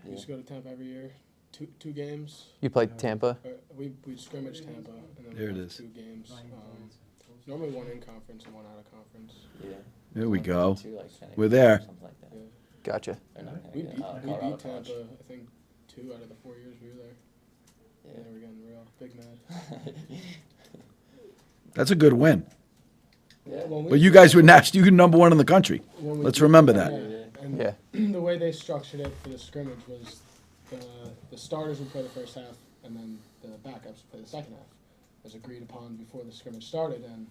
We used to go to Tampa every year. Two games. You played Tampa? We scrimmaged Tampa, and then There we it had is. 2 games. Normally one in conference and one out of conference. Yeah. There we go. Two, like, Seneca We're there. or something like that. Yeah. Gotcha. Or not We Seneca, beat Colorado Tampa, College. I think 2 out of the 4 years we were there. Yeah. They were getting real big mad. That's a good win. Yeah. But you guys were you were number 1 in the country. When we Let's beat remember them, that. yeah. And Yeah. the way they structured it for the scrimmage was the starters would play the first half, and then the backups would play the second half. It was agreed upon before the scrimmage started, and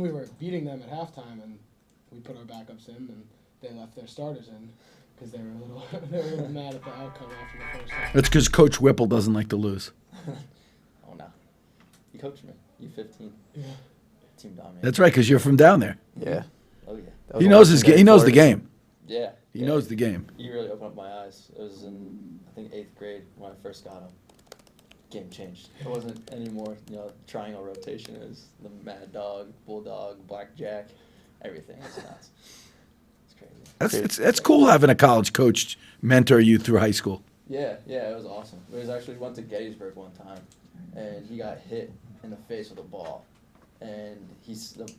we were beating them at halftime, and we put our backups in, and they left their starters in because they were a little mad at the outcome after the first half. That's because Coach Whipple doesn't like to lose. Oh, no. You coached me. You 15. Yeah. Team dominant. That's right, because you're from down there. Yeah. Oh, yeah. That was He a knows his game. legendary He knows the Florida. game. Yeah. He knows the game. You really opened up my eyes. It was in, I think, 8th grade when I first got him. Game changed. It wasn't anymore, triangle rotation. It was the Mad Dog, Bulldog, Blackjack, everything. It's nuts. It's crazy. That's cool having a college coach mentor you through high school. Yeah, it was awesome. It was actually went to Gettysburg one time, and he got hit in the face with a ball, and the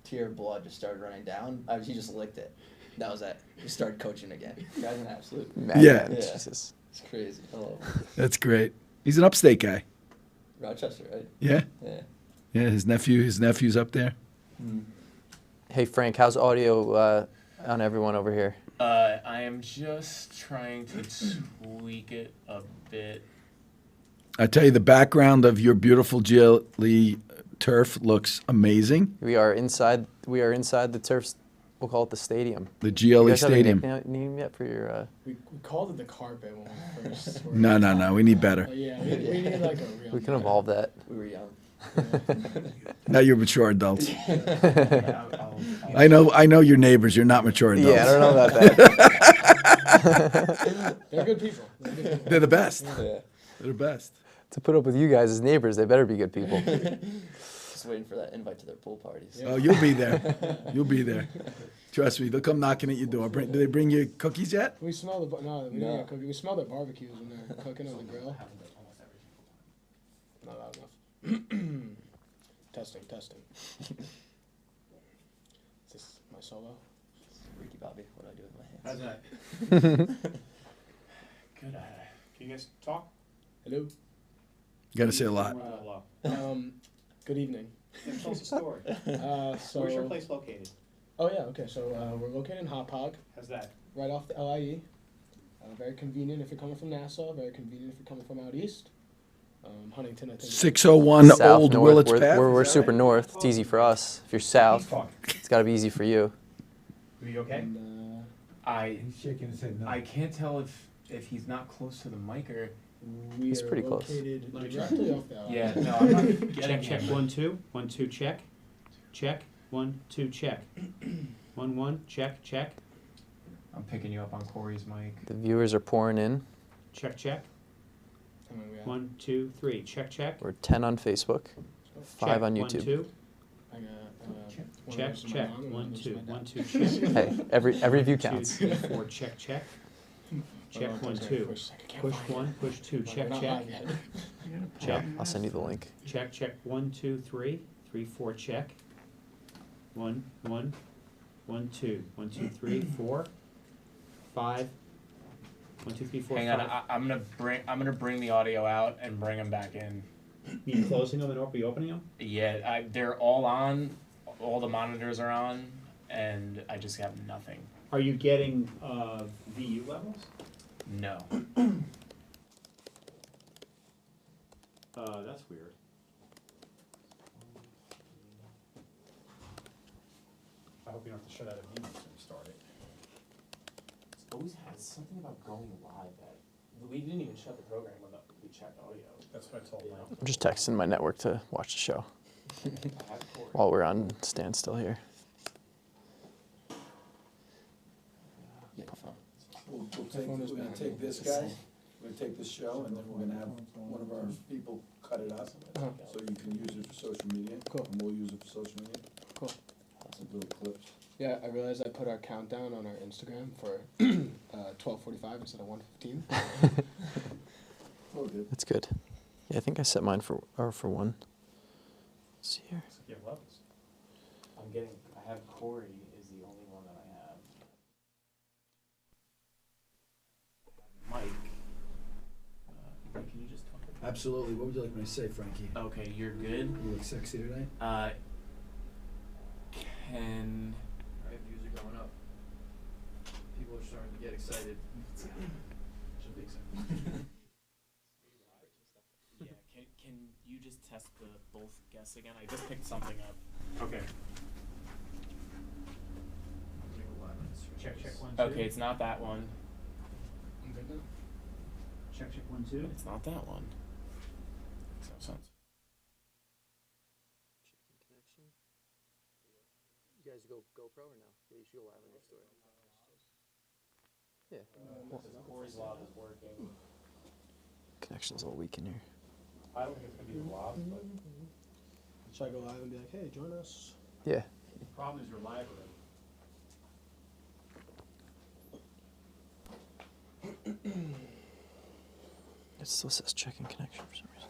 tear of blood just started running down. He just licked it. That was it. He started coaching again. Guy's an absolute. Yeah. Jesus. It's crazy. I love him. That's great. He's an upstate guy. Rochester, right? Yeah. Yeah. Yeah. His nephew's up there. Hey, Frank, how's audio on everyone over here? I am just trying to tweak it a bit. I tell you, the background of your beautiful Gio Lee turf looks amazing. We are inside the turf. We'll call it the stadium. The You GLE guys have a Stadium. name yet for your? We called it the carpet when we first. were- No. We need better. Yeah, we need like a real. We can evolve that. We were young. Now you're mature adults. Yeah, I'll I know your neighbors. You're not mature adults. Yeah, I don't know about that. They're good people. They're good people. They're the best. Yeah. They're the best. To put up with you guys as neighbors, they better be good people. Just waiting for that invite to their pool parties. Yeah. Oh, you'll be there. You'll be there. Trust me. They'll come knocking at your door. Do they bring you cookies yet? We smell the no. We No. don't get cookies. We smell their barbecues when they're cooking on the grill. Not loud enough. Testing. Is this my solo? Ricky Bobby, what do I do with my How's hands? that? Good. Can you guys talk? Hello. You got to say a lot. Hello. Good evening. Tell us a story. So. Where's your place located? Oh yeah. Okay. So we're located in Hop Hog, How's that? right off the LIE. Very convenient if you're coming from Nassau. Very convenient if you're coming from out east. Huntington, I think. 601 South, Old north, Willits Path. We're Is that super right? north. It's easy for us. If you're He's south, talking. it's got to be easy for you. Are you okay? And, He's shaking his head no. I can't tell if he's not close to the mic or. we It's are pretty close. located Let me directly off the LIE. Yeah, no, I'm not getting Check, him. 1 2 1 2 check. Check 1 2 check. 1 1 check. I'm picking you up on Corey's mic. The viewers are pouring in. Check. How many we at? 1 2 3 check. We're 10 on Facebook, 5 on 1 YouTube. 2 I got one of check those is my check. mom and 1 one of those 2 is my 1 dad. 2 check. Hey, every view 2 counts. 3 4 check. Check Oh, 1 okay, 2. push, I can't Push find 1 it. push 2 We're check. not live yet. Check. I'll send you the link. Check 1 2 3 3 4 check. 1 1 1 2 1 2 3 4 5 1 2 3 4 Hang 5. on, I'm gonna bring the audio out and bring him back in. You closing them and reopening them? Yeah, they're all on. All the monitors are on, and I just have nothing. Are you getting VU levels? No. That's weird. I hope you don't have to shut out a meeting when you start it. It's always had something about going live that we didn't even shut the program when we checked audio. That's what I told Mike. I'm just texting my network to watch the show while we're on standstill here. Yeah, phone. We're gonna take this guy, we're gonna take this show, and then we're gonna have one of our people cut it up, Uh-huh. so you can use it for social media. Cool. And we'll use it for social media. Cool. Some little clips. Yeah, I realized I put our countdown on our Instagram for 12:45 instead of 1:15. Oh, good. That's good. Yeah, I think I set mine for 1. Let's see here. You have levels. I have Corey is the only one that I have. Mike. Mike, can you just talk about Absolutely. What would you like me to say, Frankie? Okay, you're good. You look sexy today. Can Alright, views are going up. People are starting to get excited. should be excited. Yeah, can you just test the both guests again? I just picked something up. Okay. Check 1, 2. Okay, it's not that one. I'm good now. Check 1, 2. It's not that one. Makes no sense. Connection. You guys go GoPro or no? Yeah, you should go live on your story. Yeah. Corey's log is working. Connection's all weak in here. I don't think it's gonna be the log, but Should I go live and be like, hey, join us? Yeah. the problem is you're live already. It still says checking connection for some reason.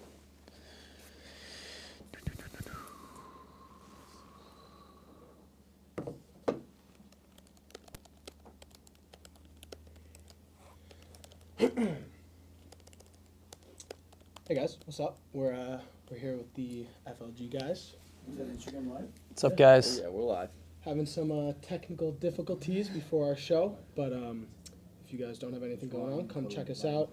Hey guys, what's up? We're here with the FLG guys, Is that Instagram Live? What's up, guys? Yeah, we're live. having some technical difficulties before our show, but if you guys don't have anything going on, come check us out.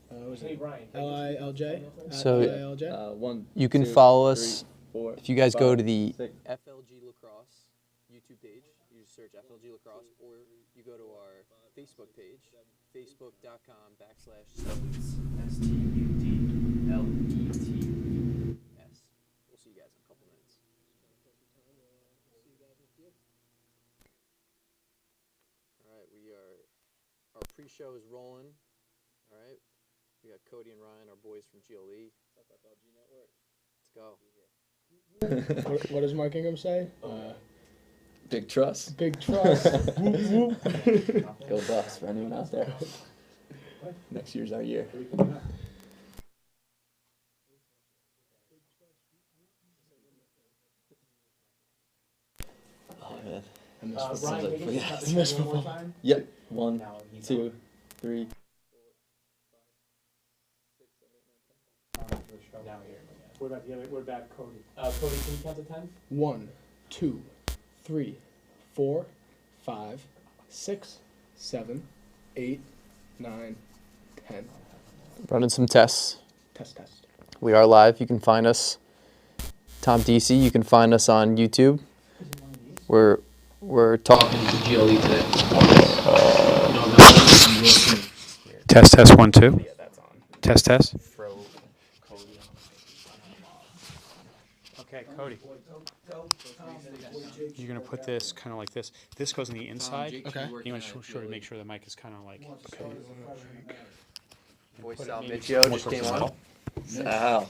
Was Hey it Ryan. LILJ? So- LILJ? 1. You can 2, follow 3, us 4. if you guys go to the 6. FLG Lacrosse YouTube page. You just search FLG Lacrosse, or you go to our Facebook page, facebook.com/studlets. STUDLETS. We'll see you guys in a couple minutes. All right, our pre-show is rolling. All right, we got Cody and Ryan, our boys from Gio Lee. What's up, FLG Network? Let's go. What does Mark Ingram say? Big trust. Big trust. Whoop, whoop. Go Bucks for anyone out there. Next year's our year. Oh man. I miss Ryan, football. can you just Yeah. cut the I miss screen one more football. time? Yep. 1, No, he's 2, 3. Now here. What about the other? What about Cody? Cody, can you count to 10? 1, 2, 3, 4, 5, 6, 7, 8, 9, 10. Running some tests. Test. We are live. You can find us. Tom DC. You can find us on YouTube. We're talking to Gio Lee today. Test 1, 2. Yeah, that's on. Test. Throw Cody on. Okay, Cody. You're gonna put this kind of like this. This goes on the inside. Okay. You want to make sure the mic is kind of like. Voice Sal Michio just came on. Sal.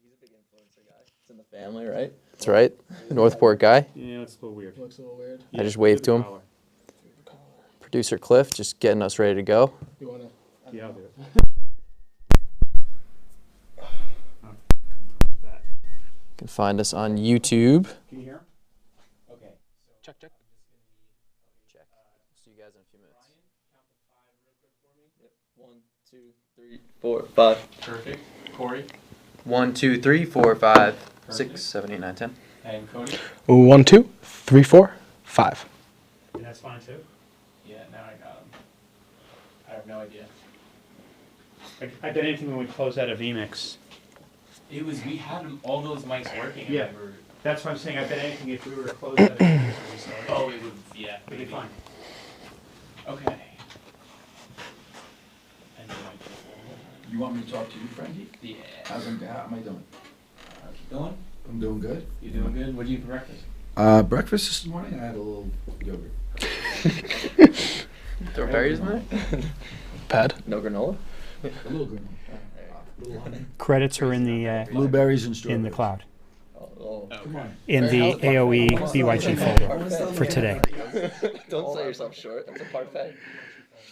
He's a big influencer guy. It's in the family, right? That's right. Northport guy. Yeah, it's a little weird. Looks a little weird. I just waved to him. Producer Cliff just getting us ready to go. You wanna? Yeah, I'll do it. You can find us on YouTube. Can you hear? Okay. Check. Check. See you guys in a few minutes. Yep. 1, 2, 3, 4, 5. Perfect. Corey 1, 2, 3, 4, 5, 6, 7, 8, 9, 10. and Cody. 1, 2, 3, 4, 5. And that's fine too. Yeah, now I got him. I have no idea. I bet anything when we close out of VMix. It was, we had all those mics working. and Yeah. we were- That's what I'm saying. I bet anything if we were to close out of VMix, Oh, it would, yeah. it'd be maybe. fine. Okay. And then You want me to talk to you, Frankie? yeah. How am I doing? Keep going. I'm doing good. You doing good? What did you eat for breakfast? Breakfast this morning, I had a little yogurt. Throw berries in there? Pad. No granola? A little green. Little honey. Credits are in the Blueberries and strawberries. cloud. Oh, Oh. Come on. in the AOE BYG folder for today. Don't sell yourself short. That's a parfait.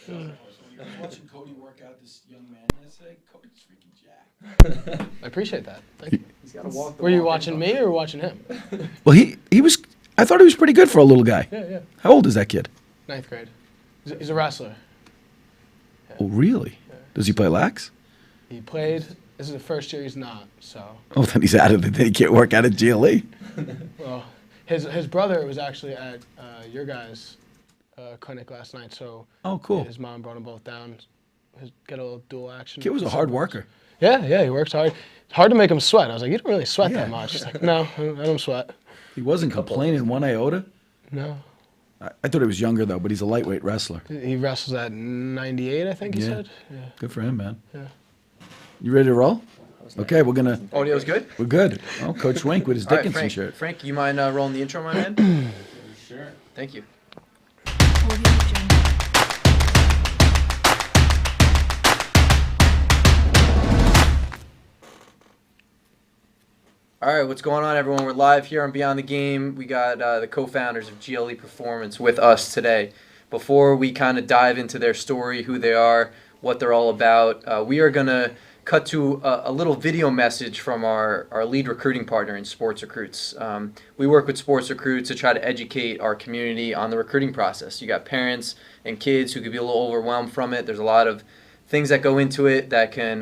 I was watching Cody work out this young man yesterday. Cody's freaking jacked. I appreciate that. Thank you. He's got to walk the Were you walk. watching me or watching him? Well, he was. I thought he was pretty good for a little guy. Yeah. How old is that kid? 9th grade. He's a wrestler. Oh, really? Does he play lax? He played. This is the first year he's not. So, Oh, then he's out of it. Then he can't work out at GLE. well, his brother was actually at your guys' clinic last night. So, Oh, cool. his mom brought them both down. Get a little dual action. Kid was a hard worker. Yeah, he works hard. It's hard to make him sweat. I was like, you don't really sweat Yeah. that much. He's like, no, I don't sweat. He wasn't complaining one iota. No. I thought he was younger though, but he's a lightweight wrestler. He wrestles at 98, I think he Yeah. said. Yeah. Good for him, man. Yeah. You ready to roll? Okay, we're Audio's good? we're good. Oh, Coach Wink with his All right, Dickinson Frank. shirt. Frank, you mind rolling the intro, my man? Sure. Thank you. All right, what's going on, everyone? We're live here on Beyond the Game. We got the co-founders of GLE Performance with us today. Before we kind of dive into their story, who they are, what they're all about, we are going to cut to a little video message from our lead recruiting partner in Sports Recruits. We work with sports recruits to try to educate our community on the recruiting process. You got parents and kids who could be a little overwhelmed from it. There's a lot of things that go into it that can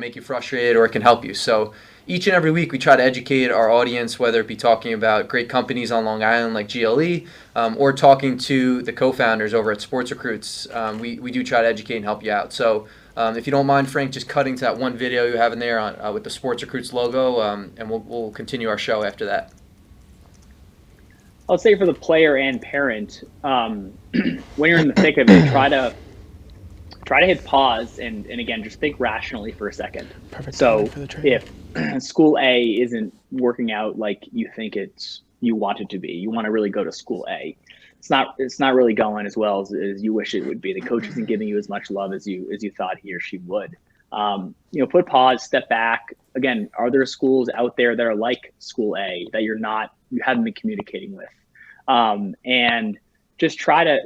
make you frustrated or it can help you. So each and every week we try to educate our audience, whether it be talking about great companies on Long Island like GLE or talking to the co-founders over at Sports Recruits. We do try to educate and help you out. So if you don't mind, Frank, just cutting to that one video you have in there on, with the Sports Recruits logo, and we'll continue our show after that. I'll say for the player and parent, when you're in the thick of it, try to hit pause and again, just think rationally for a second. Perfect. So for the training. if school A isn't working out like you think you want it to be, you want to really go to school A. It's not really going as well as you wish it would be. The coach isn't giving you as much love as you thought he or she would. Put pause, step back. Again, are there schools out there that are like school A that you haven't been communicating with? And just try to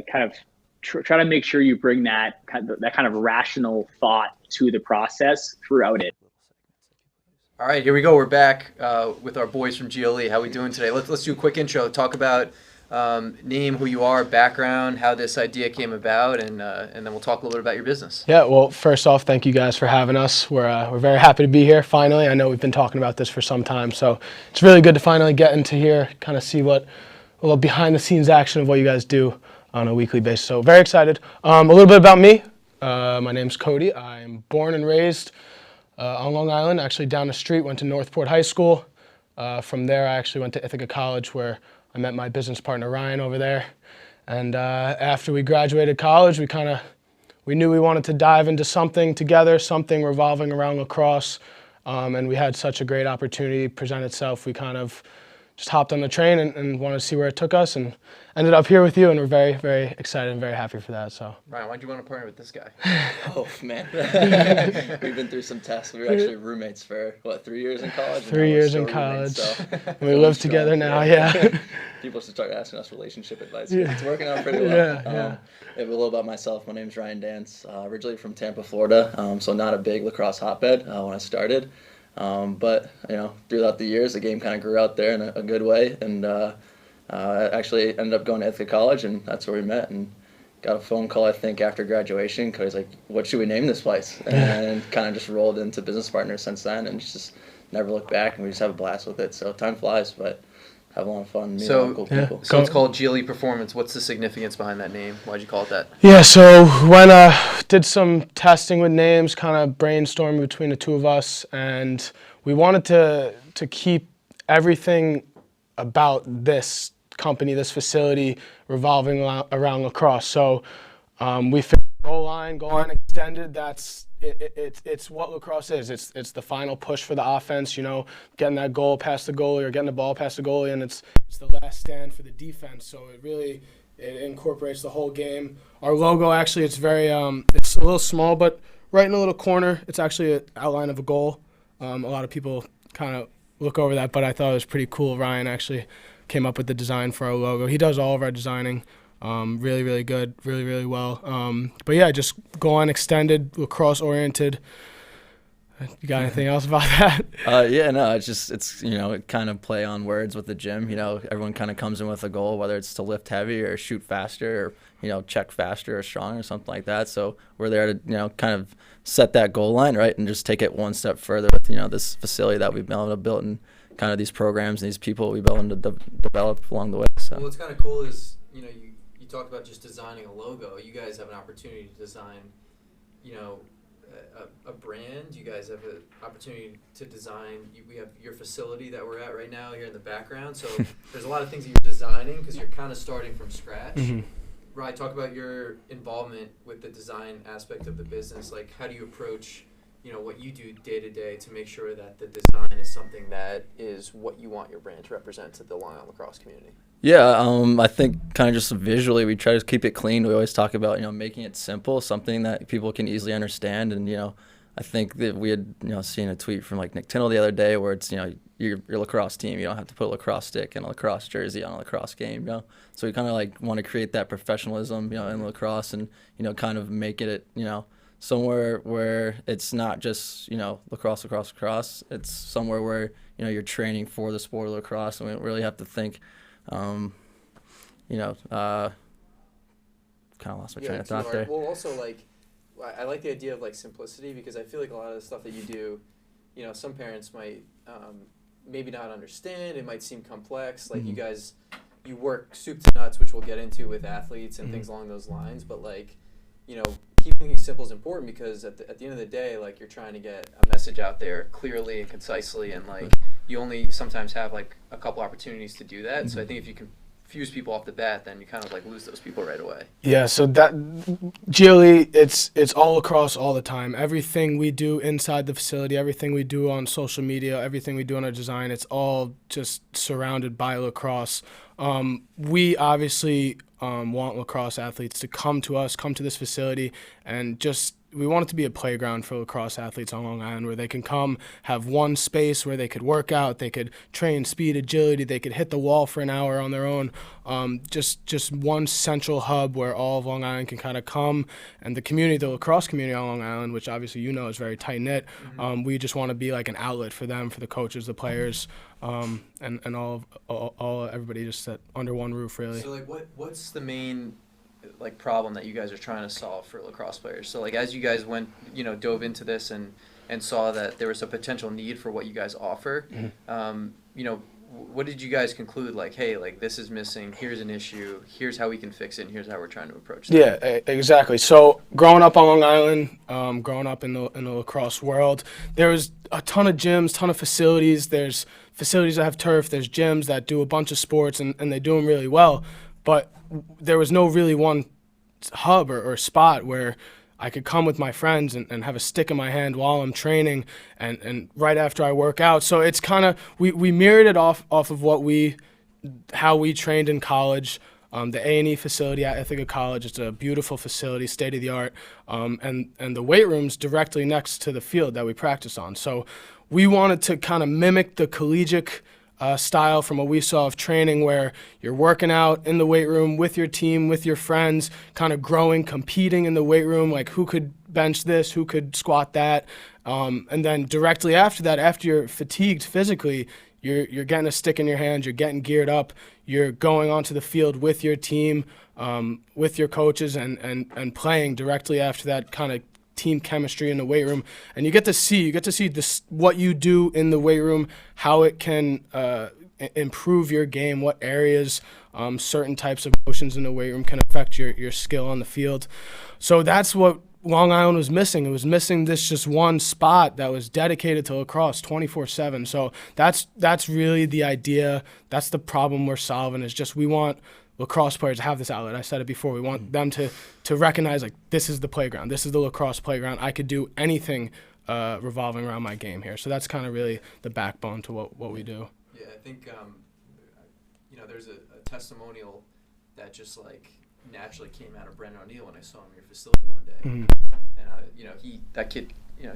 try to make sure you bring that kind of rational thought to the process throughout it. All right, here we go. We're back with our boys from GLE. How we doing today? Let's do a quick intro. Talk about name, who you are, background, how this idea came about, and then we'll talk a little bit about your business. Yeah, well, first off, thank you guys for having us. We're very happy to be here, finally. I know we've been talking about this for some time, so it's really good to finally get into here, kind of see a little behind-the-scenes action of what you guys do on a weekly basis. So very excited. A little bit about me. My name's Cody. I'm born and raised on Long Island, actually down the street, went to Northport High School. From there, I actually went to Ithaca College, where I met my business partner, Ryan, over there. And after we graduated college, we knew we wanted to dive into something together, something revolving around lacrosse. And we had such a great opportunity present itself. We kind of just hopped on the train and wanted to see where it took us, and ended up here with you, and we're very, very excited and very happy for that. So, Ryan, why'd you want to partner with this guy? Oh, man. We've been through some tests. We were actually roommates for, 3 years in college? 3 years in college. And we live together now, yeah. People should start asking us relationship advice. Yeah. It's working out pretty well. Yeah. A little about myself. My name's Ryan Dance, originally from Tampa, Florida, so not a big lacrosse hotbed when I started. But throughout the years, the game kind of grew out there in a good way, and I actually ended up going to Ithaca College, and that's where we met. And got a phone call, I think, after graduation. Cody's like, "What should we name this place?" And kind of just rolled into business partners since then, and just never looked back. And we just have a blast with it. So time flies, but have a lot of fun meeting all the cool people. So it's called GLE Performance. What's the significance behind that name? Why'd you call it that? Yeah, so when did some testing with names, kind of brainstorming between the two of us, and we wanted to keep everything about this company, this facility, revolving around lacrosse. So we figured goal line extended. It's what lacrosse is. It's the final push for the offense. Getting that goal past the goalie or getting the ball past the goalie, and it's the last stand for the defense. So it incorporates the whole game. Our logo, actually, it's very it's a little small, but right in the little corner, it's actually an outline of a goal. A lot of people kind of look over that, but I thought it was pretty cool. Ryan actually came up with the design for our logo. He does all of our designing. Really, really good, really, really well. But yeah, just go on extended, lacrosse oriented. You got anything else about that? Yeah, no, it's it kind of play on words with the gym. Everyone kind of comes in with a goal, whether it's to lift heavy or shoot faster or, check faster or stronger or something like that. So we're there to, kind of set that goal line, right, and just take it one step further with, this facility that we've been able to build and kind of these programs and these people we've been able to develop along the way. So. Well, what's kind of cool is, you talk about just designing a logo. You guys have an opportunity to design, a brand. You guys have an opportunity to design. We have your facility that we're at right now here in the background. So there's a lot of things that you're designing because you're kind of starting from scratch. Mm-hmm. Ryan, talk about your involvement with the design aspect of the business. Like, how do you approach, what you do day to day to make sure that the design is something that is what you want your brand to represent to the Long Island lacrosse community? Yeah, I think kind of just visually we try to keep it clean. We always talk about, making it simple, something that people can easily understand. And, I think that we had, seen a tweet from like Nick Tindall the other day where it's, your lacrosse team, you don't have to put a lacrosse stick and a lacrosse jersey on a lacrosse game, So we kind of like want to create that professionalism, in lacrosse and, kind of make it, somewhere where it's not just, lacrosse. It's somewhere where, you're training for the sport of lacrosse. And we really have to think, kind of lost my train of thought there. Well, also, I like the idea of, simplicity because I feel like a lot of the stuff that you do, some parents might maybe not understand. It might seem complex. Like, you guys, you work soup to nuts, which we'll get into with athletes and things along those lines. But, keeping things simple is important because at the end of the day, you're trying to get a message out there clearly and concisely, and you only sometimes have a couple opportunities to do that. So I think if you confuse people off the bat, then you kind of lose those people right away. Yeah, so that GLE, it's all across all the time. Everything we do inside the facility, everything we do on social media, everything we do on our design, it's all just surrounded by lacrosse. We obviously want lacrosse athletes to come to us, come to this facility, and we want it to be a playground for lacrosse athletes on Long Island where they can come, have one space where they could work out, they could train speed, agility, they could hit the wall for an hour on their own. Just one central hub where all of Long Island can kind of come, and the community, the lacrosse community on Long Island, which obviously is very tight-knit, we just want to be like an outlet for them, for the coaches, the players, and all everybody just under one roof, really. So what's the main problem that you guys are trying to solve for lacrosse players? So as you guys went, dove into this and saw that there was a potential need for what you guys offer, what did you guys conclude? Hey, this is missing. Here's an issue. Here's how we can fix it. And here's how we're trying to approach that. Yeah, exactly. So growing up on Long Island, growing up in the lacrosse world, there was a ton of gyms, ton of facilities. There's facilities that have turf. There's gyms that do a bunch of sports, and they do them really well. But there was no really one hub or spot where I could come with my friends and have a stick in my hand while I'm training and right after I work out. So it's kind of, we mirrored it off of how we trained in college. The A&E facility at Ithaca College, it's a beautiful facility, state-of-the-art, and the weight room's directly next to the field that we practice on. So we wanted to kind of mimic the collegiate style from what we saw of training, where you're working out in the weight room with your team, with your friends, kind of growing, competing in the weight room, who could bench this, who could squat that, and then directly after that, after you're fatigued physically, you're getting a stick in your hand, you're getting geared up, you're going onto the field with your team, with your coaches, and playing directly after that, kind of team chemistry in the weight room. And you get to see this, what you do in the weight room, how it can improve your game, what areas certain types of motions in the weight room can affect your skill on the field. So that's what Long Island was missing. It was missing this just one spot that was dedicated to lacrosse 24/7. So that's really the idea. That's the problem we're solving, is just we want lacrosse players to have this outlet. I said it before. We want them to recognize, this is the playground. This is the lacrosse playground. I could do anything revolving around my game here. So that's kind of really the backbone to what we do. Yeah, I think, there's a testimonial that just, naturally came out of Brendan O'Neill when I saw him in your facility one day. Mm-hmm. And, that kid, he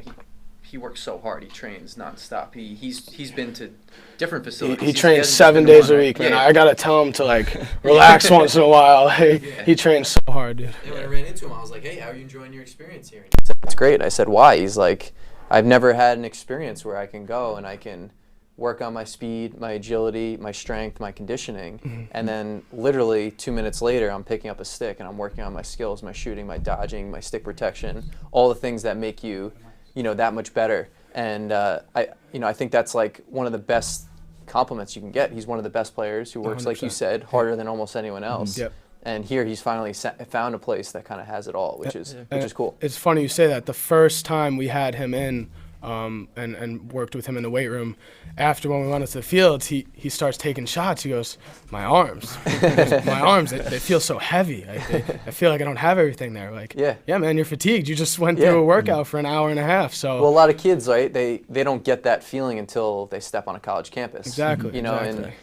he works so hard. He trains nonstop. He's been to different facilities. He trains hasn't 7 been to days a one, week, right? man. I gotta tell him to like relax once in a while. He trains so hard, dude. And when I ran into him, I was like, "Hey, how are you enjoying your experience here?" And he said, "It's great." I said, "Why?" He's like, "I've never had an experience where I can go and I can work on my speed, my agility, my strength, my conditioning, and then literally 2 minutes later, I'm picking up a stick and I'm working on my skills, my shooting, my dodging, my stick protection, all the things that make you, that much better." And I think that's like one of the best compliments you can get. He's one of the best players who works, 100%. like you said, harder than almost anyone else. Yep. And here he's finally found a place that kind of has it all, which is cool. It's funny you say that. The first time we had him in and worked with him in the weight room, after when we went into the fields, he starts taking shots. He goes, my arms, they feel so heavy. I feel like I don't have everything there. Like, yeah, man, you're fatigued. You just went through a workout for an hour and a half. So well, a lot of kids, right? They don't get that feeling until they step on a college campus. Exactly.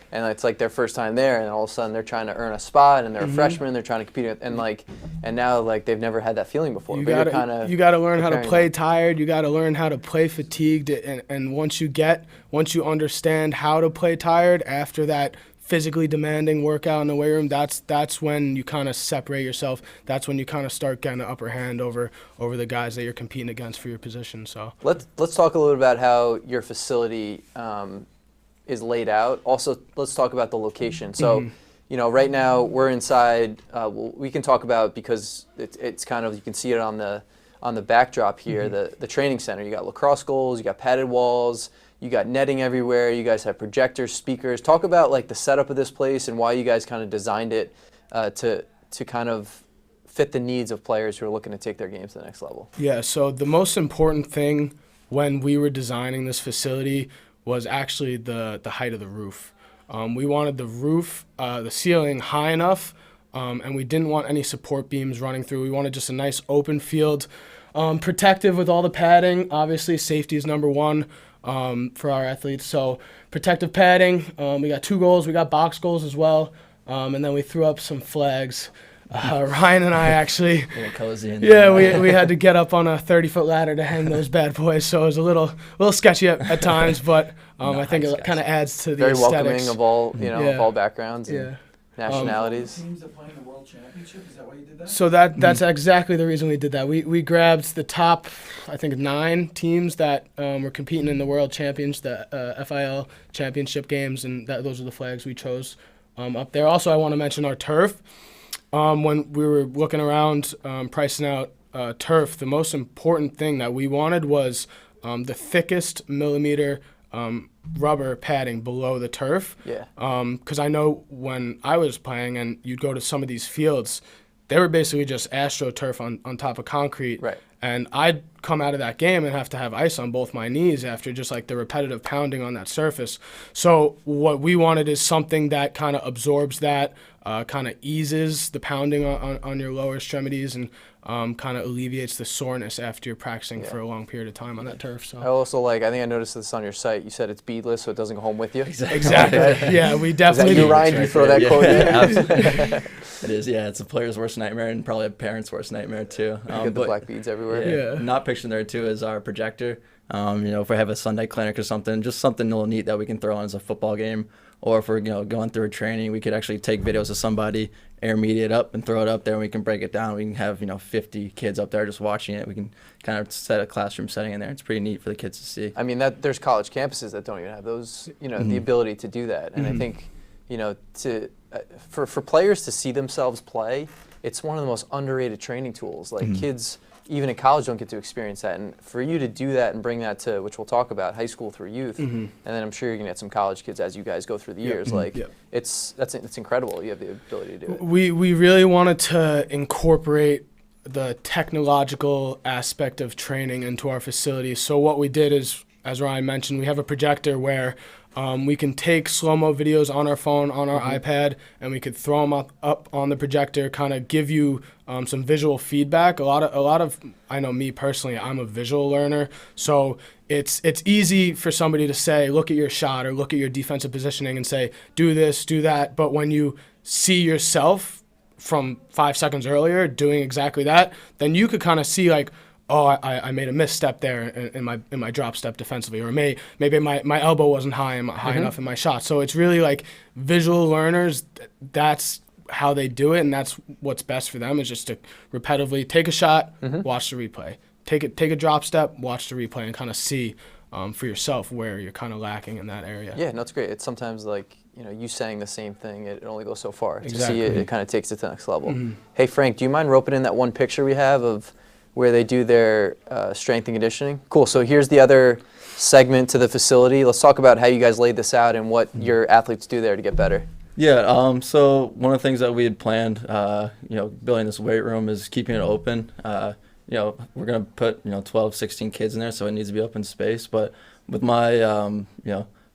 And it's like their first time there, and all of a sudden they're trying to earn a spot, and they're a freshman, they're trying to compete, and now like they've never had that feeling before. You gotta learn how to play tired. You gotta learn how to play fatigued, and once you understand how to play tired after that physically demanding workout in the weight room, that's when you kind of separate yourself. That's when you kind of start getting an upper hand over the guys that you're competing against for your position. So let's talk a little bit about how your facility is laid out. Also, let's talk about the location. So right now we're inside. We can talk about, because it's kind of, you can see it on the backdrop here, the training center. You got lacrosse goals, you got padded walls, you got netting everywhere, you guys have projectors, speakers. Talk about like the setup of this place and why you guys kind of designed it to kind of fit the needs of players who are looking to take their games to the next level. Yeah, so the most important thing when we were designing this facility was actually the height of the roof. We wanted the roof, the ceiling high enough, and we didn't want any support beams running through. We wanted just a nice open field, protective with all the padding. Obviously, safety is number one for our athletes. So protective padding. We got 2 goals. We got box goals as well. And then we threw up some flags. Ryan and I actually, cozy in we had to get up on a 30-foot ladder to hang those bad boys. So it was a little sketchy at times, but I think it kind of adds to the very aesthetics. welcoming of all of all backgrounds and nationalities. Teams that play in the World Championship, is that why you did that? So that's exactly the reason we did that. We grabbed the top, I think, 9 teams that were competing in the World Champions, the FIL Championship games, and those are the flags we chose up there. Also, I want to mention our turf. When we were looking around pricing out turf, the most important thing that we wanted was the thickest millimeter rubber padding below the turf. Yeah. Because I know when I was playing and you'd go to some of these fields, they were basically just AstroTurf on top of concrete. Right. And I'd come out of that game and have to have ice on both my knees after just like the repetitive pounding on that surface. So what we wanted is something that kind of absorbs that, kind of eases the pounding on your lower extremities, and kind of alleviates the soreness after you're practicing for a long period of time on that turf. So I think I noticed this on your site. You said it's beadless, so it doesn't go home with you. Exactly. Yeah, we definitely. Is that you, Ryan? Do you throw that quote in? Absolutely. It is. Yeah, it's a player's worst nightmare and probably a parent's worst nightmare too. You get the black beads everywhere. Yeah. Not picturing there too is our projector. If we have a Sunday clinic or something, just something a little neat that we can throw on as a football game. Or if we're going through a training, we could actually take videos of somebody, air media it up, and throw it up there, and we can break it down. We can have 50 kids up there just watching it. We can kind of set a classroom setting in there. It's pretty neat for the kids to see. I mean, there's college campuses that don't even have those, the ability to do that. And I think, for players to see themselves play, it's one of the most underrated training tools. Like kids, even in college, don't get to experience that. And for you to do that and bring that to, which we'll talk about, high school through youth, and then I'm sure you're gonna get some college kids as you guys go through the years. It's incredible. You have the ability to do it. We really wanted to incorporate the technological aspect of training into our facility. So what we did is, as Ryan mentioned, we have a projector where we can take slow-mo videos on our phone, on our iPad, and we could throw them up on the projector, kind of give you some visual feedback. A lot of, I know me personally, I'm a visual learner, so it's easy for somebody to say, look at your shot or look at your defensive positioning and say, do this, do that. But when you see yourself from 5 seconds earlier doing exactly that, then you could kind of see like, I made a misstep there in my drop step defensively, or maybe my elbow wasn't high enough in my shot. So it's really like visual learners. That's how they do it, and that's what's best for them, is just to repetitively take a shot, watch the replay, take a drop step, watch the replay, and kind of see for yourself where you're kind of lacking in that area. Yeah, no, it's great. It's sometimes like, you saying the same thing, it only goes so far. Exactly. To see it kind of takes it to the next level. Hey, Frank, do you mind roping in that one picture we have of where they do their strength and conditioning? Cool. So here's the other segment to the facility. Let's talk about how you guys laid this out and what your athletes do there to get better. Yeah, so one of the things that we had planned, building this weight room is keeping it open. We're going to put, 12, 16 kids in there, so it needs to be open space. But with my,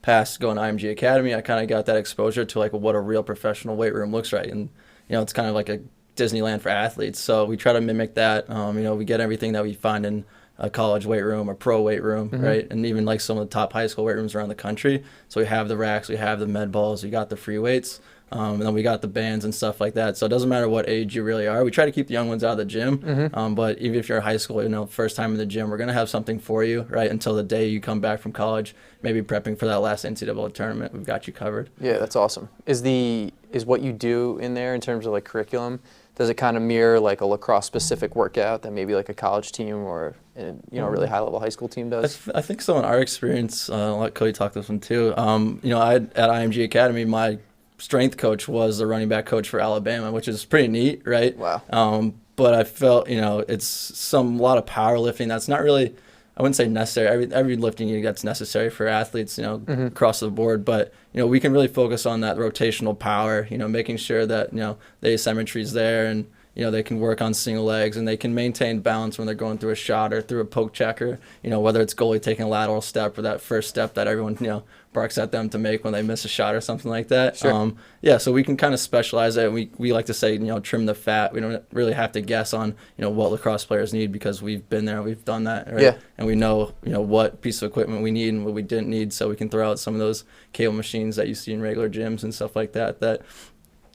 past going to IMG Academy, I kind of got that exposure to like what a real professional weight room looks like. And, it's kind of like a Disneyland for athletes. So we try to mimic that. We get everything that we find in a college weight room or pro weight room, right? And even like some of the top high school weight rooms around the country. So we have the racks, we have the med balls, we got the free weights, and then we got the bands and stuff like that. So it doesn't matter what age you really are. We try to keep the young ones out of the gym, but even if you're in high school, first time in the gym, we're going to have something for you, right? Until the day you come back from college, maybe prepping for that last NCAA tournament, we've got you covered. Yeah, that's awesome. Is what you do in there in terms of like curriculum, does it kind of mirror like a lacrosse specific workout that maybe like a college team or a really high level high school team does? I think so. In our experience, I'll let Cody talk this one too. At IMG Academy, my strength coach was the running back coach for Alabama, which is pretty neat, right? Wow. But I felt it's a lot of powerlifting that's not really, I wouldn't say necessary. Every lifting that's necessary for athletes, across the board. But we can really focus on that rotational power. Making sure that the asymmetry is there, and they can work on single legs, and they can maintain balance when they're going through a shot or through a poke check, or whether it's goalie taking a lateral step or that first step that everyone barks at them to make when they miss a shot or something like that. Sure. So we can kind of specialize it. We like to say, trim the fat. We don't really have to guess on, what lacrosse players need, because we've been there, we've done that, right? Yeah. And we know, what piece of equipment we need and what we didn't need, so we can throw out some of those cable machines that you see in regular gyms and stuff like that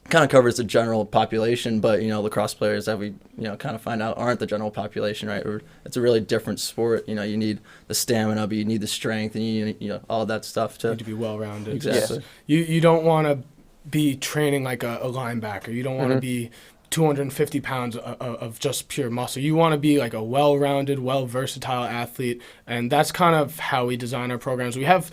kind of covers the general population, but lacrosse players that we kind of find out aren't the general population, right? It's a really different sport. You need the stamina, but you need the strength, and you need all that stuff You need to be well rounded. Exactly. You don't want to be training like a linebacker. You don't want to be 250 pounds of just pure muscle. You want to be like a well-rounded, versatile athlete, and that's kind of how we design our programs. We have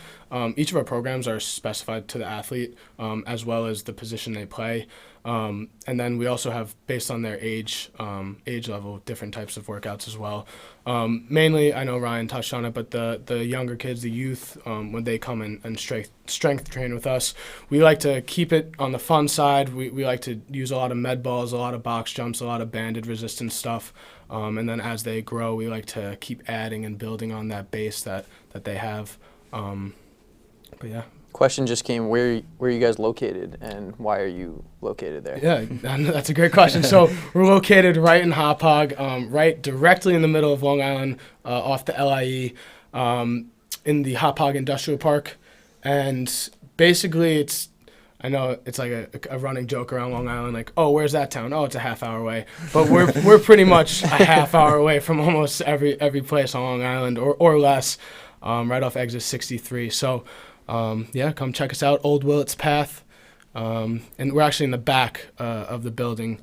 each of our programs are specified to the athlete, as well as the position they play, and then we also have, based on their age level, different types of workouts as well. Mainly, I know Ryan touched on it, but the younger kids, the youth, when they come and strength train with us, we like to keep it on the fun side. We like to use a lot of med balls, a lot of box jumps, a lot of banded resistance stuff, and then as they grow, we like to keep adding and building on that base that they have. But yeah. Question just came, where are you guys located, and why are you located there? Yeah, that's a great question. So we're located right in Hauppauge, right directly in the middle of Long Island, off the LIE, in the Hauppauge Industrial Park. And basically I know it's like a running joke around Long Island, like, oh, where's that town? Oh, it's a half hour away. But we're pretty much a half hour away from almost every place on Long Island, or less, right off exit 63. So come check us out, Old Willets Path, and we're actually in the back of the building.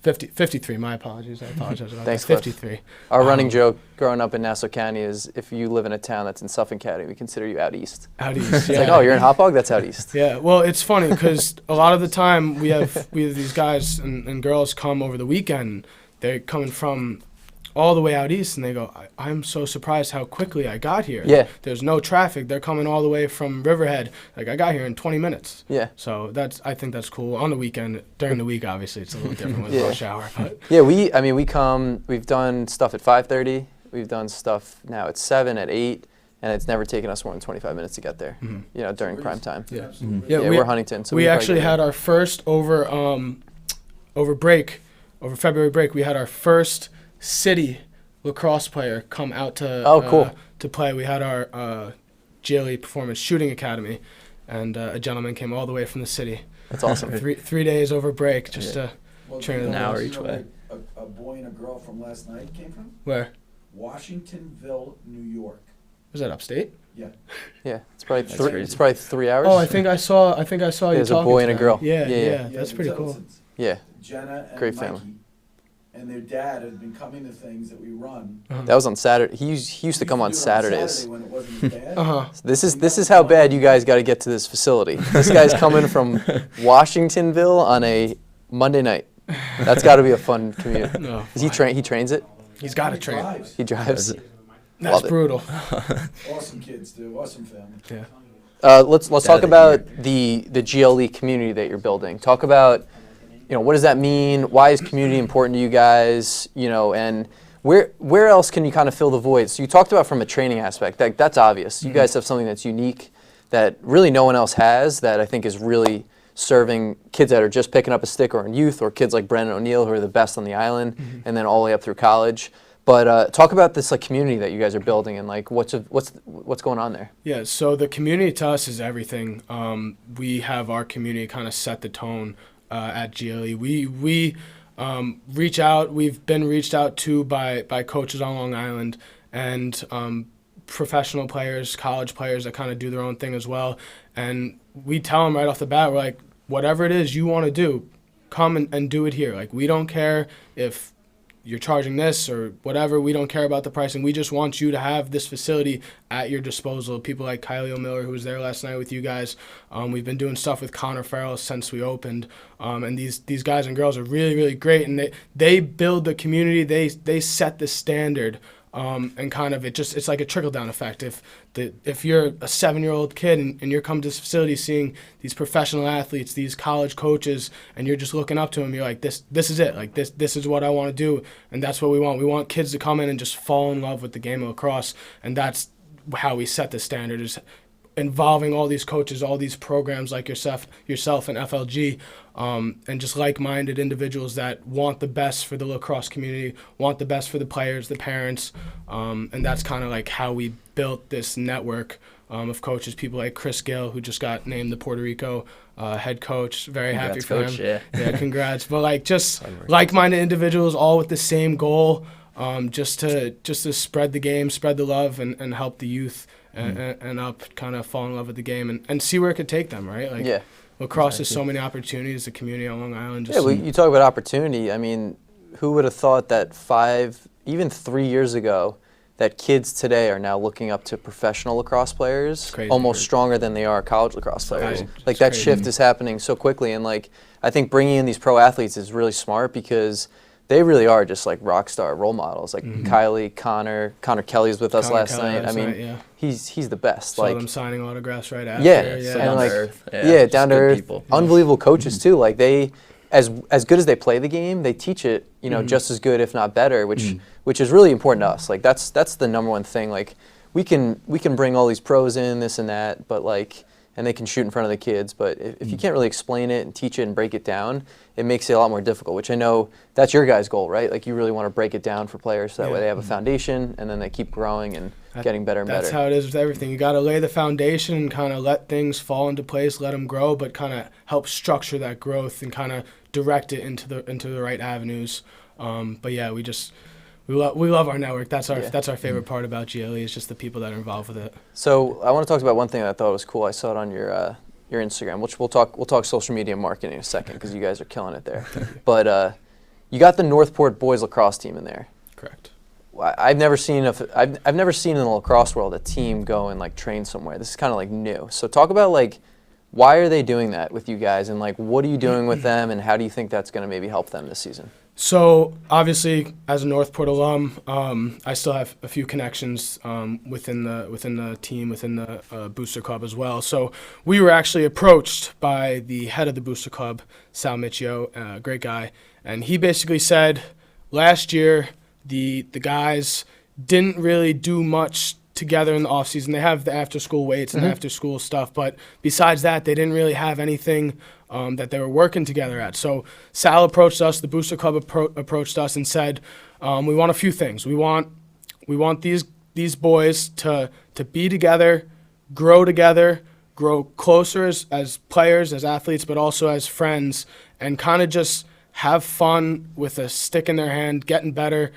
53, my apologies. I apologize about Thanks, that. Cliff. 53. Our running joke growing up in Nassau County is, if you live in a town that's in Suffolk County, we consider you out east. Out east, It's yeah. like, oh, you're in Hauppauge? That's out east. Yeah, well, it's funny because a lot of the time we have these guys and girls come over the weekend. They're coming from all the way out east, and they go, I'm so surprised how quickly I got here. Yeah. There's no traffic. They're coming all the way from Riverhead. Like, I got here in 20 minutes. Yeah. So I think that's cool. On the weekend, during the week, obviously, it's a little different with rush hour. But Yeah, we come, we've done stuff at 5:30. We've done stuff now at 7, at 8, and it's never taken us more than 25 minutes to get there, during prime time. yeah. Yeah, we're Huntington. So we actually had our first over February break, we had our first city lacrosse player come out to to play. We had our GLE Performance Shooting Academy, and a gentleman came all the way from the city. That's awesome. Three days over break just to train An hour you each know, way. A boy and a girl from last night came from? Where? Washingtonville, New York. Was that upstate? Yeah. Yeah, it's probably That's three. crazy. It's probably 3 hours. Oh, I think I saw you There's a talking boy to and a them. girl. Yeah, Yeah, yeah, yeah. that's the pretty cool. Tillotons. Yeah, Jenna and Great Mikey. family. And their dad had been coming to things that we run. that was on Saturday. He used to come on do it Saturdays. Saturday when it wasn't as bad. Uh-huh. This is how bad you guys got to get to this facility. This guy's coming from Washingtonville on a Monday night. That's got to be a fun commute. No. Is he He trains it. He's got to He train. drives. He drives. That's Love it. brutal. Awesome kids, too. Awesome family. Yeah. Let's talk about the GLE community that you're building. Talk about, what does that mean? Why is community important to you guys? And where else can you kind of fill the void? So you talked about from a training aspect. That's obvious. You guys have something that's unique that really no one else has. That I think is really serving kids that are just picking up a stick or in youth, or kids like Brandon O'Neill who are the best on the island, and then all the way up through college. But talk about this community that you guys are building and what's going on there. Yeah, so the community to us is everything. We have our community kind of set the tone at GLE. We reach out. We've been reached out to by coaches on Long Island and professional players, college players that kind of do their own thing as well. And we tell them right off the bat, we're like, whatever it is you want to do, come and do it here. We don't care if you're charging this or whatever. We don't care about the pricing. We just want you to have this facility at your disposal. People like Kylie Miller, who was there last night with you guys. We've been doing stuff with Connor Farrell since we opened. And these guys and girls are really, really great. And they build the community. They set the standard. And kind of it's like a trickle-down effect. If you're a 7-year-old kid and you're coming to this facility seeing these professional athletes, these college coaches, and you're just looking up to them, you're like, this is it. This is what I want to do, and that's what we want. We want kids to come in and just fall in love with the game of lacrosse, and that's how we set the standard, is involving all these coaches, all these programs like yourself and FLG, and just like-minded individuals that want the best for the lacrosse community, want the best for the players, the parents, and that's kind of how we built this network of coaches. People like Chris Gill, who just got named the Puerto Rico head coach. Very happy for Coach, him. Yeah, Congrats. But just like-minded individuals, all with the same goal, just to spread the game, spread the love, and help the youth and up kind of fall in love with the game and see where it could take them, right? Yeah. Lacrosse has so many opportunities, the community on Long Island. Yeah, well, you talk about opportunity. I mean, who would have thought that even 3 years ago, that kids today are now looking up to professional lacrosse players almost stronger than they are college lacrosse players. That crazy. Shift is happening so quickly, and I think bringing in these pro athletes is really smart because they really are just rock star role models. Kylie, Connor Kelly's with us last night. I mean, he's the best. Saw them signing autographs right after. Yeah, so down to earth. Down to earth. People. Unbelievable coaches too. They, as good as they play the game, they teach it. Just as good, if not better, which is really important to us. That's the number one thing. We can bring all these pros in, this and that, but and they can shoot in front of the kids. But if you can't really explain it and teach it and break it down, it makes it a lot more difficult, which I know that's your guys' goal, right? You really want to break it down for players so that way they have a foundation and then they keep growing and getting better and better. That's how it is with everything. You got to lay the foundation and kind of let things fall into place, let them grow, but kind of help structure that growth and kind of direct it into the right avenues. But yeah, we love our network. That's our favorite part about GLE, is just the people that are involved with it. So I want to talk about one thing that I thought was cool. I saw it on your Instagram, which we'll talk social media marketing in a second because you guys are killing it there. But you got the Northport boys lacrosse team in there. Correct. I've never seen I've never seen in the lacrosse world a team go and train somewhere. This is kind of new. So talk about why are they doing that with you guys, and what are you doing with them, and how do you think that's going to maybe help them this season? So obviously, as a Northport alum, I still have a few connections within the team, within the Booster Club as well. So we were actually approached by the head of the Booster Club, Sal Michio, great guy, and he basically said last year the guys didn't really do much together in the off season. They have the after school weights and after school stuff, but besides that, they didn't really have anything that they were working together at. So Sal approached us, the Booster Club approached us and said, we want a few things. We want these boys to be together, grow closer as players, as athletes, but also as friends, and kind of just have fun with a stick in their hand, getting better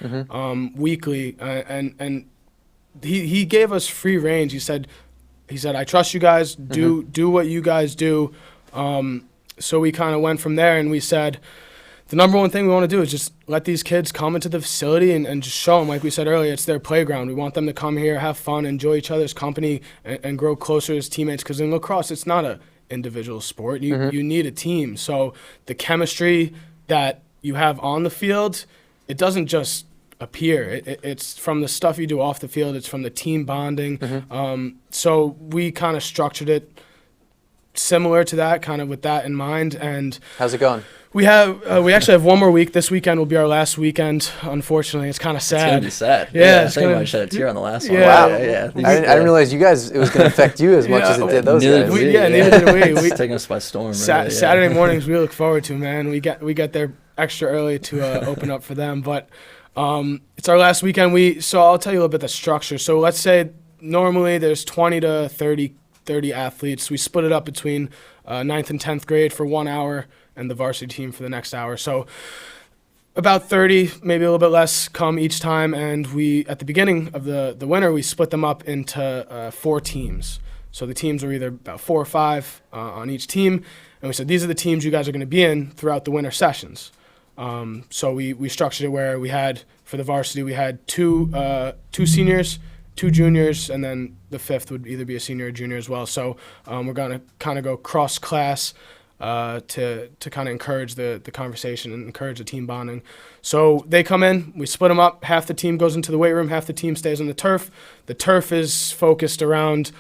weekly. And he gave us free range. He said, I trust you guys. Do what you guys do. So we kind of went from there, and we said, the number one thing we want to do is just let these kids come into the facility and just show them, like we said earlier, it's their playground. We want them to come here, have fun, enjoy each other's company, and grow closer as teammates. Because in lacrosse, it's not a individual sport. You need a team. So the chemistry that you have on the field, it doesn't just appear. It's from the stuff you do off the field. It's from the team bonding. So we kind of structured it similar to that, kind of with that in mind. And how's it going? We actually have one more week. This weekend will be our last weekend. Unfortunately, it's kind of sad. It's gonna be sad. Yeah, I think I might shed a tear on the last one. Wow. Yeah. I didn't realize you guys. It was going to affect you as much as it did those Neither guys. did neither did we. It's taking us by storm. Really, Saturday mornings we look forward to, man. We get there extra early to open up for them, but it's our last weekend. So I'll tell you a little bit the structure. So let's say normally there's 20 to 30 athletes. We split it up between 9th and 10th grade for 1 hour and the varsity team for the next hour. So about 30, maybe a little bit less, come each time. And we, at the beginning of the winter, we split them up into 4 teams. So the teams are either about 4 or 5 on each team. And we said, these are the teams you guys are going to be in throughout the winter sessions. So we structured it where we had, for the varsity, we had two seniors, 2 juniors, and then the 5th would either be a senior or junior as well. So we're going to kind of go cross-class to kind of encourage the conversation and encourage the team bonding. So they come in, we split them up. Half the team goes into the weight room, half the team stays on the turf. The turf is focused around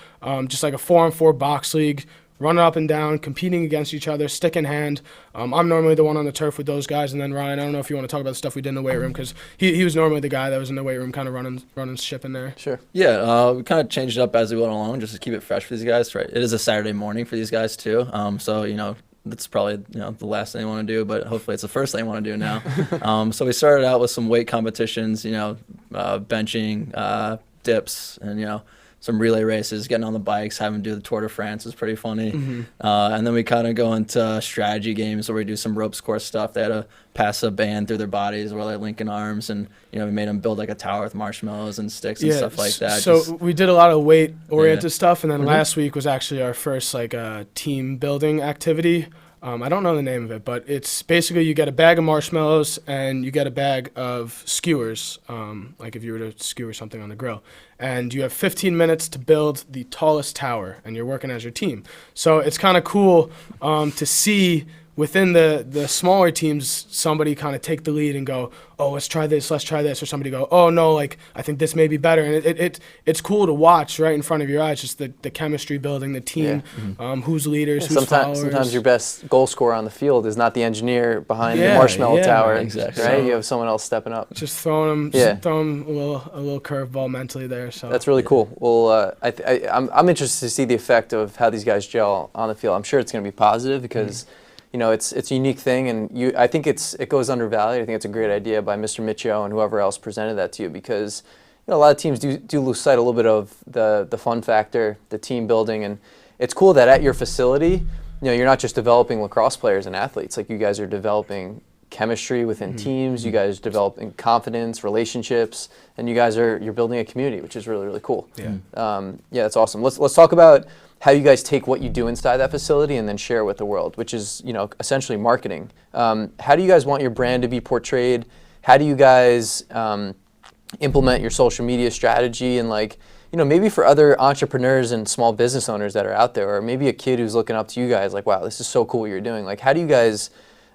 just like a 4-on-4 box league, running up and down, competing against each other, stick in hand. I'm normally the one on the turf with those guys, and then Ryan, I don't know if you want to talk about the stuff we did in the weight room, because he was normally the guy that was in the weight room kind of running ship in there. Sure. Yeah, we kind of changed it up as we went along just to keep it fresh for these guys. Right, it is a Saturday morning for these guys too, so that's probably the last thing they want to do, but hopefully it's the first thing they want to do now. So we started out with some weight competitions, benching, dips, and some relay races, getting on the bikes, having to do the Tour de France was pretty funny. And then we kind of go into strategy games where we do some ropes course stuff. They had to pass a band through their bodies while they're linking arms, and we made them build like a tower with marshmallows and sticks and stuff like that. So we did a lot of weight-oriented stuff, and then last week was actually our first team building activity. I don't know the name of it, but it's basically you get a bag of marshmallows and you get a bag of skewers, like if you were to skewer something on the grill. And you have 15 minutes to build the tallest tower, and you're working as your team. So it's kind of cool to see within the smaller teams somebody kind of take the lead and go, oh, let's try this, or somebody go, oh, no, I think this may be better. And it's cool to watch right in front of your eyes, just the chemistry building, the team, who's leaders, who's followers. Sometimes your best goal scorer on the field is not the engineer behind the marshmallow tower, exactly. right? So you have someone else stepping up. Just throwing them a little curveball mentally there. So that's really cool. Well, I'm interested to see the effect of how these guys gel on the field. I'm sure it's going to be positive because it's a unique thing, and I think it goes undervalued. I think it's a great idea by Mr. Micho and whoever else presented that to you, because a lot of teams do lose sight a little bit of the fun factor, the team building, and it's cool that at your facility, you're not just developing lacrosse players and athletes. Like, you guys are developing chemistry within teams. You guys are developing confidence, relationships, and you're building a community, which is really, really cool. Yeah, that's awesome. Let's talk about how you guys take what you do inside that facility and then share it with the world, which is essentially marketing. How do you guys want your brand to be portrayed? How do you guys implement your social media strategy? And maybe for other entrepreneurs and small business owners that are out there, or maybe a kid who's looking up to you guys like, wow, this is so cool what you're doing. How do you guys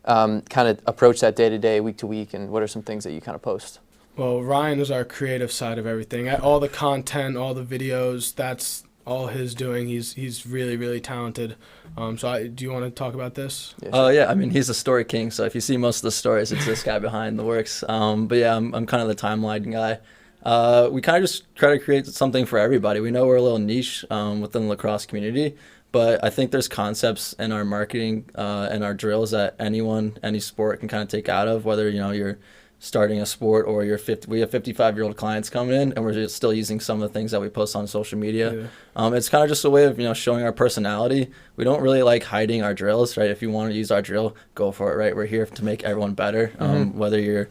kind of approach that day to day, week to week, and what are some things that you kind of post? Well, Ryan is our creative side of everything. All the content, all the videos, that's all his doing. He's really, really talented. Do you want to talk about this? Yeah, I mean, he's a story king, so if you see most of the stories, it's this guy behind the works. But yeah, I'm kind of the timeline guy. We kind of just try to create something for everybody. We know we're a little niche within the lacrosse community, but I think there's concepts in our marketing and our drills that any sport can kind of take out of, whether you're starting a sport, or we have 55-year-old clients coming in, and we're just still using some of the things that we post on social media. It's kind of just a way of, showing our personality. We don't really like hiding our drills, right? If you want to use our drill, go for it, right? We're here to make everyone better, whether you're,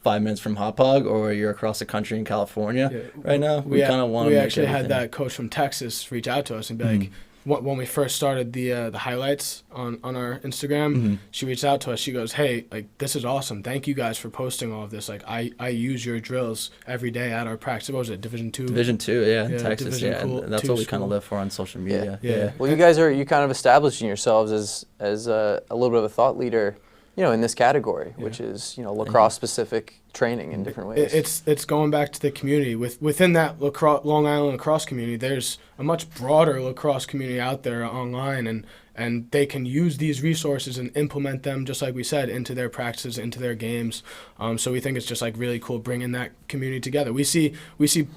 5 minutes from Hop Hog or you're across the country in California. Right now, we kind of want to. We actually had that coach from Texas reach out to us and be like, when we first started the highlights on our Instagram, she reached out to us. She goes, "Hey, like, this is awesome. Thank you guys for posting all of this. Like, I use your drills every day at our practice." What was it, Division 2? Division 2, yeah, Texas, Division and that's what we kind of live for on social media. Yeah. Well, you kind of establishing yourselves as a little bit of a thought leader, in this category, which is lacrosse specific training in different ways. It's going back to the community. Within that Long Island lacrosse community, there's a much broader lacrosse community out there online, and they can use these resources and implement them, just like we said, into their practices, into their games. So we think it's just like really cool bringing that community together. We see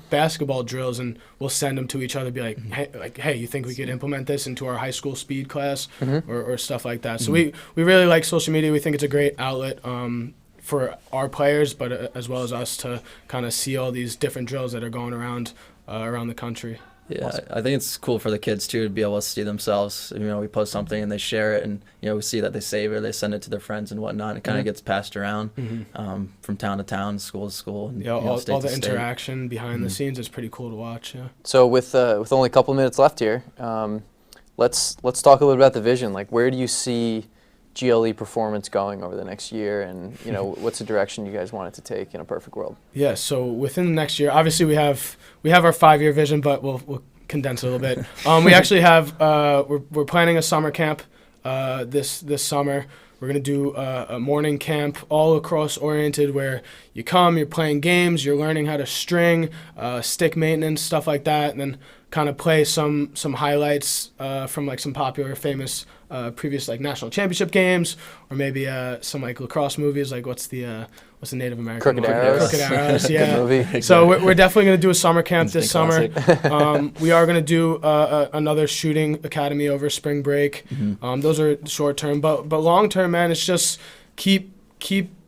basketball drills, and we'll send them to each other, be like, hey, you think we could implement this into our high school speed class, or stuff like that. So we really like social media. We think it's a great outlet for our players, but as well as us to kind of see all these different drills that are going around the country. Yeah, I think it's cool for the kids too to be able to see themselves. We post something and they share it, and we see that they save it, they send it to their friends and whatnot. It kind of gets passed around from town to town, school to school. And, all state the to state. interaction behind the scenes is pretty cool to watch. Yeah. So with only a couple minutes left here, let's talk a little bit about the vision. Like, where do you see GLE Performance going over the next year, and what's the direction you guys want it to take in a perfect world? Yeah, so within the next year, obviously we have our 5-year vision, but we'll condense it a little bit. We actually have we're planning a summer camp this summer. We're gonna do a morning camp, all lacrosse oriented, where you come, you're playing games, you're learning how to string, stick maintenance, stuff like that, and then kind of play some highlights from like some popular, famous previous like national championship games, or maybe some like lacrosse movies. Like what's the Native American Crooked Arrows? Crooked Arrows, yeah. Good movie. So we're definitely going to do a summer camp this summer. Classic. We are going to do another shooting academy over spring break. Those are short term, but long term, man, it's just keep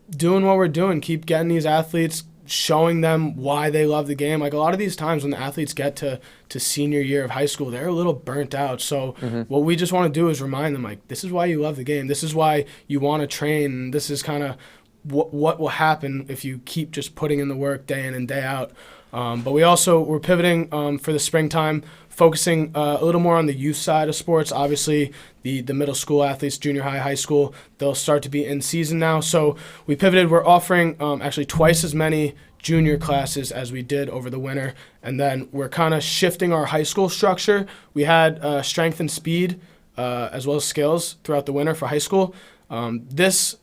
doing what we're doing. Keep getting these athletes, showing them why they love the game. Like a lot of these times when the athletes get to senior year of high school, they're a little burnt out. So what we just want to do is remind them, like, this is why you love the game. This is why you want to train. This is kind of what will happen if you keep just putting in the work day in and day out. But we're pivoting for the springtime, focusing a little more on the youth side of sports. Obviously, the middle school athletes, junior high, high school, they'll start to be in season now. So we pivoted. We're offering actually twice as many junior classes as we did over the winter. And then we're kind of shifting our high school structure. We had strength and speed as well as skills throughout the winter for high school. This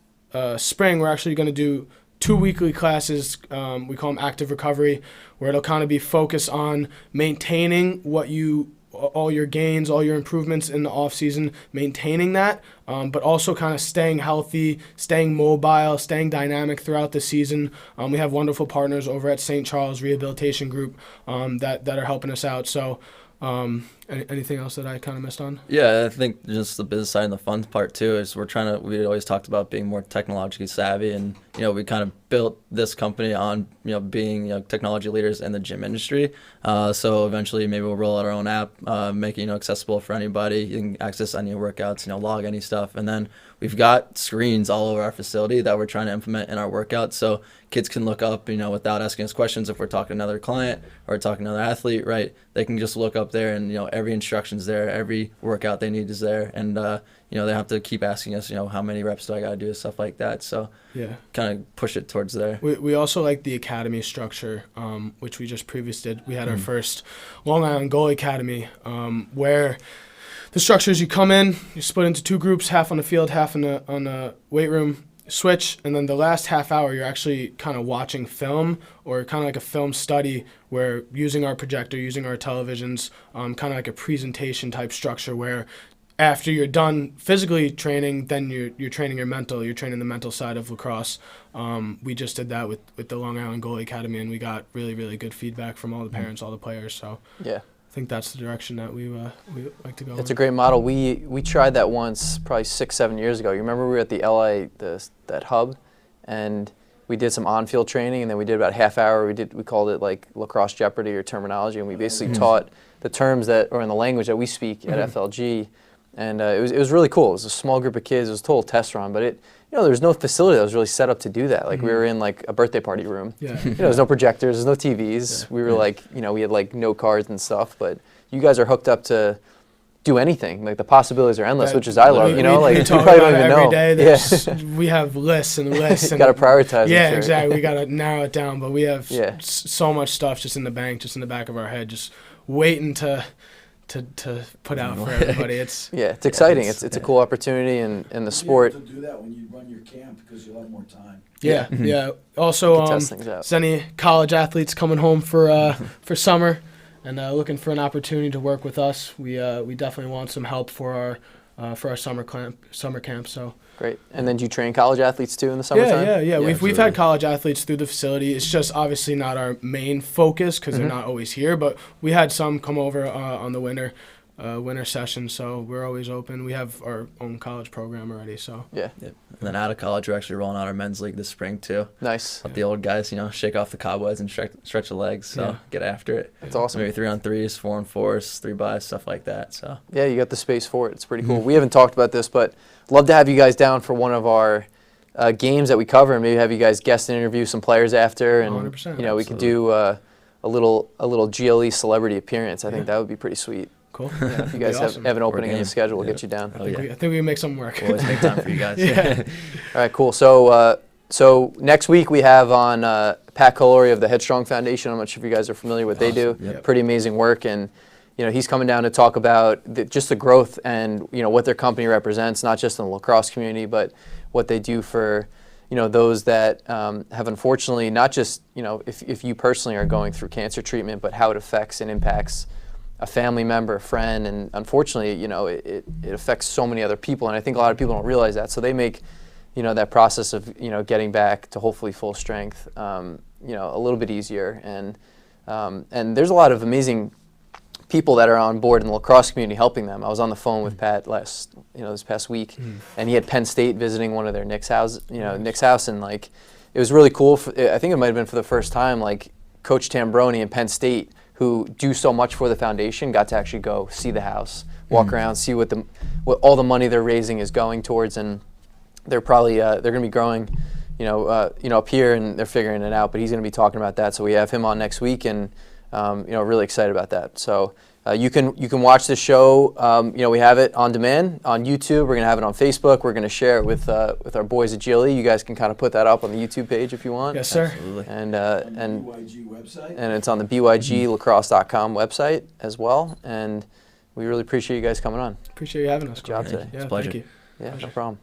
spring, we're actually going to do 2 weekly classes. We call them active recovery, where it'll kind of be focused on maintaining all your gains, all your improvements in the off season, maintaining that, but also kind of staying healthy, staying mobile, staying dynamic throughout the season. We have wonderful partners over at St. Charles Rehabilitation Group that are helping us out. So anything else that I kind of missed on? Yeah, I think just the business side and the fun part too is we always talked about being more technologically savvy, and we kind of built this company on being technology leaders in the gym industry. So eventually maybe we'll roll out our own app, make it accessible for anybody. You can access any workouts, log any stuff, and then we've got screens all over our facility that we're trying to implement in our workouts, so kids can look up, without asking us questions. If we're talking to another client or talking to another athlete, right, they can just look up there, and every instruction's there, every workout they need is there, and they have to keep asking us, how many reps do I got to do, stuff like that. So yeah, kind of push it towards there. We also like the academy structure, which we just previously did. We had our first Long Island Goalie Academy, where the structure is you come in, you split into 2 groups, half on the field, half on the weight room, switch, and then the last half hour you're actually kind of watching film, or kind of like a film study, where using our projector, using our televisions, kind of like a presentation type structure, where after you're done physically training, then you're training your mental, you're training the mental side of lacrosse. We just did that with the Long Island Goalie Academy, and we got really, really good feedback from all the parents, all the players. So yeah, I think that's the direction that we like to go. It's a great model. We tried that once, probably 6-7 years ago. You remember we were at the LA that hub, and we did some on-field training, and then we did about a half hour. We called it like Lacrosse Jeopardy or terminology, and we basically taught the terms that, or in the language that we speak at FLG, and it was really cool. It was a small group of kids. It was a total test run, but there was no facility that was really set up to do that. Like we were in like a birthday party room. Yeah. There's no projectors, there's no TVs. We were like, we had like note cards and stuff, but you guys are hooked up to do anything. Like the possibilities are endless, which is I love. We like you talk probably about don't it even every know. day. We have lists and lists. You got to prioritize. Yeah, I'm sure. exactly. We got to narrow it down, but we have Yeah. so much stuff just in the bank, just in the back of our head, just waiting to put out for everybody. It's exciting. It's a cool opportunity, and the sport. You'll be able to do that when you run your camp because you'll have more time. Yeah. Also, test things out. there's any college athletes coming home for summer and looking for an opportunity to work with us, we definitely want some help for our summer camp. So Great. And then do you train college athletes too in the summertime? Yeah. We've had college athletes through the facility. It's just obviously not our main focus because they're not always here. But we had some come over on the winter session, so we're always open. We have our own college program already. So And then out of college, we're actually rolling out our men's league this spring too. Nice. Let the old guys, shake off the cobwebs and stretch the legs. So get after it. That's awesome. Maybe 3-on-3s, 4-on-4s, 3-bys, stuff like that. So Yeah, you got the space for it. It's pretty cool. We haven't talked about this, but love to have you guys down for one of our games that we cover, and maybe have you guys guest interview some players after, and 100%. we could do a little GLE celebrity appearance. I think that would be pretty sweet. cool. If you guys awesome. have an opening in game. the schedule, we'll get you down. I think we can make something work. we'll always make time for you guys. All right, cool. So next week we have on Pat Colori of the Headstrong Foundation. I'm not sure if you guys are familiar with what they do. Yep. Pretty amazing work, and he's coming down to talk about just the growth and what their company represents, not just in the lacrosse community, but what they do for those that have unfortunately not just if you personally are going through cancer treatment, but how it affects and impacts a family member, a friend, and unfortunately it affects so many other people, and I think a lot of people don't realize that. So they make that process of getting back to hopefully full strength a little bit easier, and there's a lot of amazing people that are on board in the lacrosse community helping them. I was on the phone with Pat this past week, and he had Penn State visiting one of their Nick's house, and like it was really cool. I think it might have been for the first time, like Coach Tambroni and Penn State, who do so much for the foundation, got to actually go see the house, walk around, see what all the money they're raising is going towards, and they're probably they're going to be growing, up here, and they're figuring it out. But he's going to be talking about that, so we have him on next week, and really excited about that. So you can watch the show. We have it on demand on YouTube. We're going to have it on Facebook. We're going to share it with our boys at GLE. You guys can kind of put that up on the YouTube page if you want. Yes, sir. Absolutely. And On the BYG website. and it's on the byglacrosse.com website as well. And we really appreciate you guys coming on. Appreciate you having us. Good job Corey. today. Yeah, It's a pleasure. thank you. Yeah, no problem.